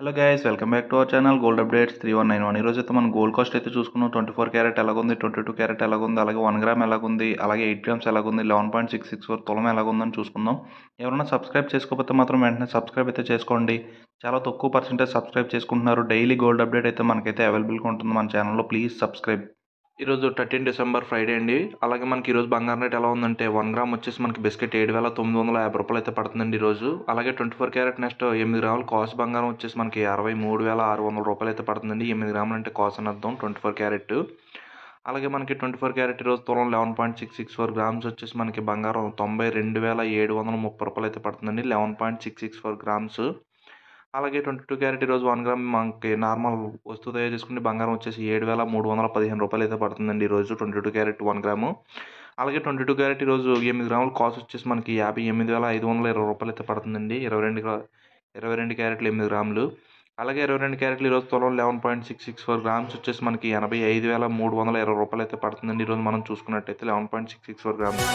Hello guys, welcome back to our channel gold updates 3191. ఈరోజు అయితే మనం గోల్డ్ కాస్ట్ అయితే చూసుకున్నాం. 24 క్యారెట్ ఎలాగుంది, 22 క్యారెట్ ఎలాగుంది, అలాగే 1 గ్రామ్ ఎలాగుంది, అలాగే 8 గ్రామ్స్ ఎలాగుంది, 11.664 తులం ఎలాగుందని చూసుకుందాం. ఎవరైనా సబ్స్క్రైబ్ చేసుకోకపోతే మాత్రం వెంటనే సబ్స్క్రైబ్ అయితే చేసుకోండి. చాలా తక్కువ పర్సెంటేజ్ సబ్స్క్రైబ్ చేసుకుంటున్నారు. డైలీ గోల్డ్ అప్డేట్ అయితే మనకైతే అవైలబుల్గా ఉంటుంది మన ఛానల్లో. Please subscribe. ఈరోజు 13 డిసెంబర్ ఫ్రైడే అండి. అలాగే మనకి ఈరోజు బంగారం రేట్ ఎలా ఉందంటే 1 గ్రామ్ వచ్చేసి మనకి బిస్కెట్ 7,950 రూపాయలు అయితే పడుతుందండి ఈరోజు. అలాగే 24 క్యారెట్ నెక్స్ట్ 8 గ్రాములు కాసు బంగారం వచ్చేసి మనకి 63,600 రూపాయలు అయితే పడుతుందండి. 8 గ్రాములు అంటే కాసు అని అర్థం 24 క్యారెట్. అలాగే మనకి 24 క్యారెట్ ఈరోజు తులం 11.664 గ్రామ్స్ వచ్చేసి మనకి బంగారం 92,730 రూపాయలు అయితే పడుతుందండి. 11.664 గ్రామ్స్. అలాగే 22 క్యారెట్ ఈరోజు 1 గ్రామ్ మనకి నార్మల్ వస్తువు తయారు చేసుకుని బంగారం వచ్చేసి 7,315 రూపాయలు అయితే పడుతుందండి ఈరోజు 22 క్యారెట్ 1 గ్రాము. అలాగే 22 క్యారెట్ ఈరోజు 8 గ్రాముల కాస్ట్ వచ్చేసి మనకి 58,520 రూపాయలు అయితే పడుతుందండి. 22 క్యారెట్లు 8 గ్రాములు. అలాగే 22 క్యారెట్లు ఈరోజు తులం 11.664 గ్రామ్స్ వచ్చేసి మనకి 85,320 రూపాయలు అయితే పడుతుందండి ఈరోజు మనం చూసుకున్నట్టయితే 11.664 గ్రామ్స్.